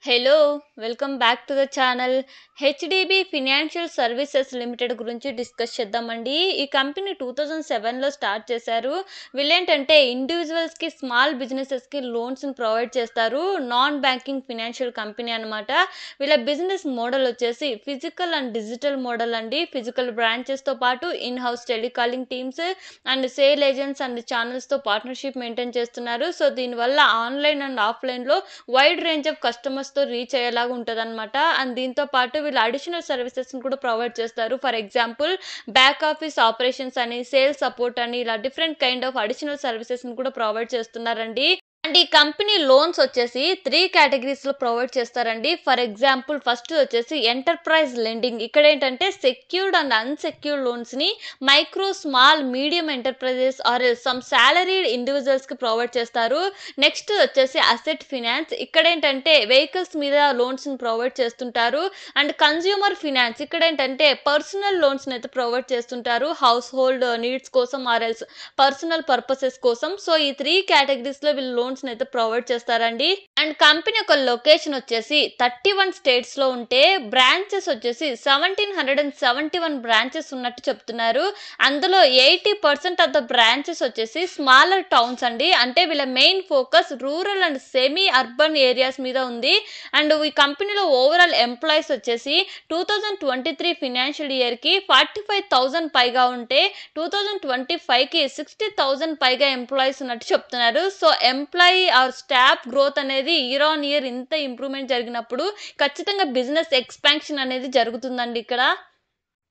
Hello! Welcome back to the channel. HDB financial services limited గురించి discuss చేద్దామండి. ఈ company 2007లో స్టార్ట్ చేశారు. వీళ్ళేంటంటే ఇండివిడ్యువల్స్‌కి, స్మాల్ బిజినెసెస్‌కి లోన్స్‌ని ప్రొవైడ్ చేస్తారు. నాన్ బ్యాంకింగ్ ఫినాన్షియల్ కంపెనీ అనమాట. వీళ్ళ బిజినెస్ మోడల్ వచ్చేసి ఫిజికల్ అండ్ డిజిటల్ మోడల్ అండి. ఫిజికల్ బ్రాంచెస్‌తో పాటు in house telecalling teams and sale agents and ఛానల్స్‌తో పార్ట్నర్‌షిప్ మెయింటైన్ చేస్తున్నారు. సో, దీనివల్ల ఆన్‌లైన్ అండ్ ఆఫ్‌లైన్‌లో వైడ్ రేంజ్ ఆఫ్ కస్టమర్స్‌తో రీచ్ అయ్యేలాగా ఉంటదనమాట. అండ్ దీంతో పాటు వీళ్ళు అడిషనల్ సర్వీసెస్‌ని కూడా ప్రొవైడ్ చేస్తారు. For example back office operations అని, సేల్స్ సపోర్ట్ అని ఇలా డిఫరెంట్ కైండ్ ఆఫ్ అడిషనల్ సర్వీసెస్‌ని కూడా ప్రొవైడ్ చేస్తున్నారండి. అండ్ ఈ కంపెనీ లోన్స్ వచ్చేసి 3 కేటగిరీస్‌లో ప్రొవైడ్ చేస్తారండి. ఫర్ ఎగ్జాంపుల్ ఫస్ట్ వచ్చేసి ఎంటర్ప్రైజ్ లెండింగ్. ఇక్కడేంటంటే సెక్యూర్డ్ అండ్ అన్‌సెక్యూర్డ్ లోన్స్‌ని micro, small, medium enterprises or some salaried ఇండివిడ్యువల్స్‌కి ప్రొవైడ్ చేస్తారు. నెక్స్ట్ వచ్చేసి అసెట్ ఫినాన్స్. ఇక్కడేంటంటే వెహికల్స్ మీద లోన్స్‌ని ప్రొవైడ్ చేస్తుంటారు. అండ్ కన్స్యూమర్ ఫినాన్స్ ఇక్కడేంటంటే పర్సనల్ లోన్స్‌ని అయితే ప్రొవైడ్ చేస్తుంటారు. హౌస్ హోల్డ్ నీడ్స్ కోసం ఆర్ ఎల్స్ పర్సనల్ పర్పసెస్ కోసం. సో, ఈ 3 కేటగిరీస్‌లో వీళ్ళు లోన్స్‌ని అయితే ప్రొవైడ్ చేస్తారండి. అండ్ కంపెనీ యొక్క లొకేషన్ వచ్చేసి 31 స్టేట్స్‌లో ఉంటే బ్రాంచెస్ వచ్చేసి 1771 బ్రాంచెస్ ఉన్నట్టు చెప్తున్నారు. అందులో 80% ఆఫ్ ద బ్రాంచెస్ వచ్చేసి స్మాలర్ టౌన్స్ అండి. అంటే వీళ్ళ main focus rural and semi urban areas మీద ఉంది. అండ్ ఈ కంపెనీలో ఓవరాల్ ఎంప్లాయీస్ వచ్చేసి 2023 ఫినాన్షియల్ ఇయర్‌కి 45,000 పైగా ఉంటే 2025కి 60,000 పైగా ఎంప్లాయీస్ ఉన్నట్టు చెప్తున్నారు. So, employee are staff growth అనేది ఇయర్ ఆన్ ఇయర్ ఇంత ఇంప్రూవ్‌మెంట్ జరిగినప్పుడు ఖచ్చితంగా బిజినెస్ ఎక్స్‌పాన్షన్ అనేది జరుగుతుందండి ఇక్కడ.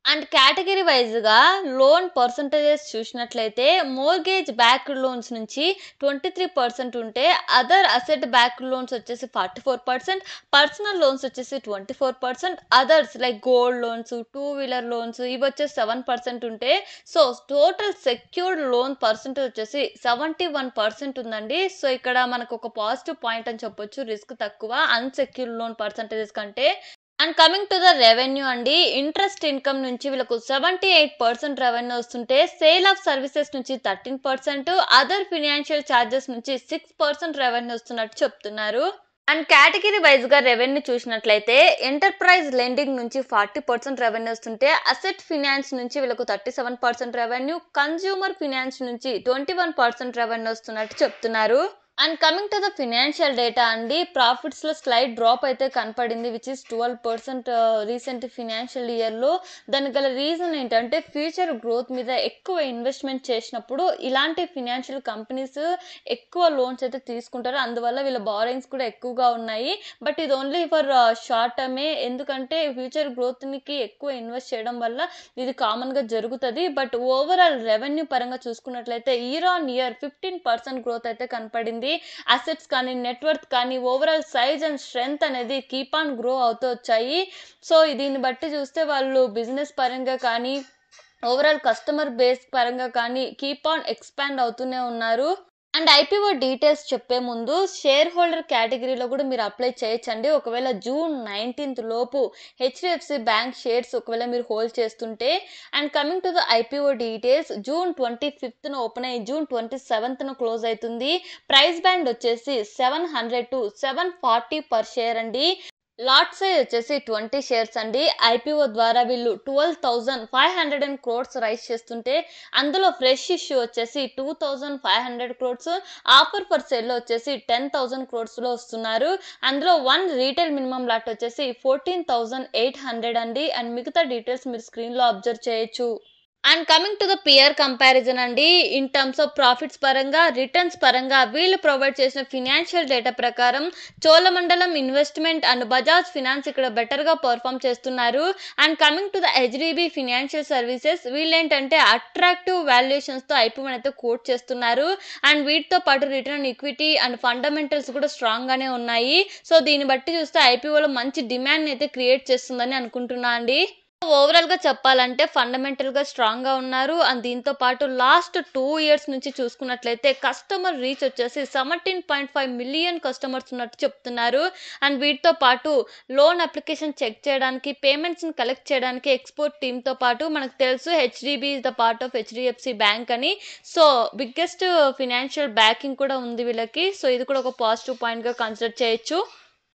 అండ్ కేటగిరీ వైజ్‌గా లోన్ పర్సెంటేజెస్ చూసినట్లయితే మోర్గేజ్ బ్యాక్డ్ లోన్స్ నుంచి 23% ఉంటే అదర్ అసెట్ బ్యాక్డ్ లోన్స్ వచ్చేసి 44%, పర్సనల్ లోన్స్ వచ్చేసి 24%, others like gold loans, two wheeler loans ఇవి వచ్చేసి 7% ఉంటే so, total secured loan percentage వచ్చేసి 71% ఉందండి. సో, ఇక్కడ మనకు ఒక పాజిటివ్ పాయింట్ అని చెప్పొచ్చు. రిస్క్ తక్కువ అన్‌సెక్యూర్డ్ లోన్ పర్సెంటేజెస్ కంటే. And coming to the revenue అండి. ఇంట్రెస్ట్ ఇన్కమ్ నుంచి వీళ్ళకు 78% రెవెన్యూ వస్తుంటే సేల్ ఆఫ్ సర్వీసెస్ నుంచి 13%, అదర్ ఫినాన్షియల్ చార్జెస్ నుంచి 6% రెవెన్యూ వస్తున్నట్టు చెప్తున్నారు. అండ్ కేటగిరీ వైజ్‌గా రెవెన్యూ చూసినట్లయితే ఎంటర్ప్రైజ్ లెండింగ్ నుంచి 40% రెవెన్యూ వస్తుంటే అసెట్ ఫినాన్స్ నుంచి వీళ్ళకు 37% రెవెన్యూ, కన్స్యూమర్ ఫినాన్స్ నుంచి 21% రెవెన్యూ వస్తున్నట్టు చెప్తున్నారు. And coming to the financial data అండి. ప్రాఫిట్స్‌లో స్లైట్ డ్రాప్ అయితే కనపడింది. విచ్ ఈస్ 12% రీసెంట్ ఫినాన్షియల్ ఇయర్‌లో. దానికి గల రీజన్ ఏంటంటే ఫ్యూచర్ గ్రోత్ మీద ఎక్కువ ఇన్వెస్ట్‌మెంట్ చేసినప్పుడు ఇలాంటి ఫినాన్షియల్ కంపెనీస్ ఎక్కువ లోన్స్ అయితే తీసుకుంటారు. అందువల్ల వీళ్ళ బారోయింగ్స్ కూడా ఎక్కువగా ఉన్నాయి. బట్ ఇది ఓన్లీ ఫర్ షార్ట్ టర్మే. ఎందుకంటే ఫ్యూచర్ గ్రోత్‌కి ఎక్కువ ఇన్వెస్ట్ చేయడం వల్ల ఇది కామన్‌గా జరుగుతది. బట్ ఓవరాల్ రెవెన్యూ పరంగా చూసుకున్నట్లయితే ఇయర్ ఆన్ ఇయర్ 15% గ్రోత్ అయితే కనపడింది. అసెట్స్ కానీ, నెట్‌వర్త్ కానీ, ఓవరాల్ సైజ్ అండ్ స్ట్రెంగ్త్ అనేది కీప్ ఆన్ గ్రో అవుతూ వచ్చాయి. సో, దీన్ని బట్టి చూస్తే వాళ్ళు బిజినెస్ పరంగా కానీ, ఓవరాల్ కస్టమర్ బేస్ పరంగా కానీ కీప్ ఆన్ ఎక్స్‌పాండ్ అవుతూనే ఉన్నారు. అండ్ ఐపీఓ డీటెయిల్స్ చెప్పే ముందు షేర్ హోల్డర్ కేటగిరీలో కూడా మీరు అప్లై చేయొచ్చండి. ఒకవేళ జూన్ 19th లోపు హెచ్‌డిఎఫ్‌సి బ్యాంక్ షేర్స్ ఒకవేళ మీరు హోల్డ్ చేస్తుంటే. And coming to the IPO details June 25న ఓపెన్ అయ్యి జూన్ 27న క్లోజ్ అవుతుంది. ప్రైస్ బ్యాండ్ వచ్చేసి 700-740 పర్ షేర్ అండి. లాట్ సైజ్ వచ్చేసి 20 షేర్స్ అండి. ఐపీఓ ద్వారా వీళ్ళు 12,500 crores రైజ్ చేస్తుంటే అందులో ఫ్రెష్ ఇష్యూ వచ్చేసి 2,500 crores, ఆఫర్ ఫర్ సేల్‌లో వచ్చేసి 10,000 crores వస్తున్నారు. అందులో 1 రీటైల్ మినిమమ్ లాట్ వచ్చేసి 14,800 అండి. అండ్ మిగతా డీటెయిల్స్ మీరు స్క్రీన్‌లో అబ్జర్వ్ చేయొచ్చు. And coming to the peer comparison అండి. ఇన్ టర్మ్స్ ఆఫ్ ప్రాఫిట్స్ పరంగా, రిటర్న్స్ పరంగా వీళ్ళు ప్రొవైడ్ చేసిన ఫినాన్షియల్ డేటా ప్రకారం Cholamandalam investment and Bajaj finance ఇక్కడ బెటర్‌గా పెర్ఫార్మ్ చేస్తున్నారు. And coming to the HDB financial services వీళ్ళేంటంటే అట్రాక్టివ్ వాల్యుయేషన్స్‌తో ఐపీఓని అయితే కోట్ చేస్తున్నారు. అండ్ వీటితో పాటు return on equity and fundamentals కూడా స్ట్రాంగ్‌గానే ఉన్నాయి. సో, దీన్ని బట్టి చూస్తే ఐపీఓలో మంచి డిమాండ్‌ని అయితే క్రియేట్ చేస్తుందని అనుకుంటున్నా అండి. ఓవరాల్‌గా చెప్పాలంటే ఫండమెంటల్‌గా స్ట్రాంగ్‌గా ఉన్నారు. అండ్ దీంతో పాటు లాస్ట్ 2 ఇయర్స్ నుంచి చూసుకున్నట్లయితే కస్టమర్ రీచ్ వచ్చేసి 17.5 మిలియన్ కస్టమర్స్ ఉన్నట్టు చెప్తున్నారు. అండ్ వీటితో పాటు లోన్ అప్లికేషన్ చెక్ చేయడానికి, పేమెంట్స్‌ని కలెక్ట్ చేయడానికి ఎక్స్‌పోర్ట్ టీమ్‌తో పాటు మనకు తెలుసు HDB is the part of HDFC bank అని. సో, బిగ్గెస్ట్ ఫినాన్షియల్ బ్యాకింగ్ కూడా ఉంది వీళ్ళకి. సో, ఇది కూడా ఒక పాజిటివ్ పాయింట్‌గా కన్సిడర్ చేయొచ్చు.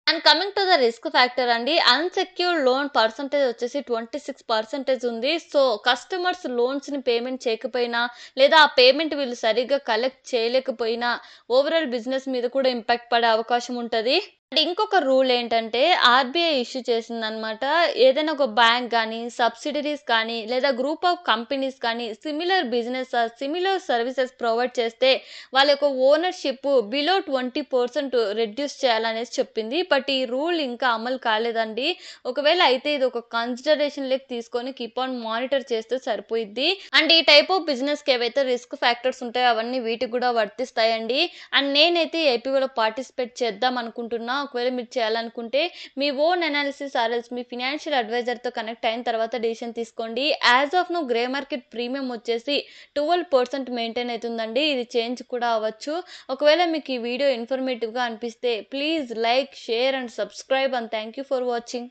And coming to the risk factor అండి, అన్‌సెక్యూర్డ్ లోన్ పర్సెంటేజ్ వచ్చేసి 26% ఉంది. సో, కస్టమర్స్ లోన్స్‌ని పేమెంట్ చేయకపోయినా, లేదా ఆ పేమెంట్ వీళ్ళు సరిగ్గా కలెక్ట్ చేయలేకపోయినా, ఓవరాల్ బిజినెస్ మీద కూడా ఇంపాక్ట్ పడే అవకాశం ఉంటది. అండ్ ఇంకొక రూల్ ఏంటంటే, ఆర్‌బీఐ ఇష్యూ చేసిందనమాట. ఏదైనా ఒక బ్యాంక్ గానీ, సబ్సిడరీస్ కానీ, లేదా గ్రూప్ ఆఫ్ కంపెనీస్ కానీ, similar business similar services provide చేస్తే, వాళ్ళ యొక్క ఓనర్‌షిప్ బిలో 20% రెడ్యూస్ చేయాలనేసి చెప్పింది. బట్ ఈ రూల్ ఇంకా అమలు కాలేదండి. ఒకవేళ అయితే ఇది ఒక కన్సిడరేషన్‌లోకి తీసుకొని కీప్ ఆన్ మానిటర్ చేస్తే సరిపోయిద్ది. అండ్ ఈ టైప్ ఆఫ్ బిజినెస్‌కి ఏవైతే రిస్క్ ఫ్యాక్టర్స్ ఉంటాయో అవన్నీ వీటికి కూడా వర్తిస్తాయండి. అండ్ నేనైతే ఏపీఓలో పార్టిసిపేట్ చేద్దాం అనుకుంటున్నా. ఒకవేళ మీరు చేయాలనుకుంటే మీ ఓన్ అనాలిసిస్ ఆర్ఎల్స్ మీ ఫినాన్షియల్ అడ్వైజర్‌తో కనెక్ట్ అయిన తర్వాత డెసిషన్ తీసుకోండి. As of now grey market premium వచ్చేసి 12% మెయింటైన్ అవుతుందండి. ఇది చేంజ్ కూడా అవ్వచ్చు. ఒకవేళ మీకు ఈ వీడియో ఇన్ఫర్మేటివ్‌గా అనిపిస్తే please like, share and subscribe and thank you for watching.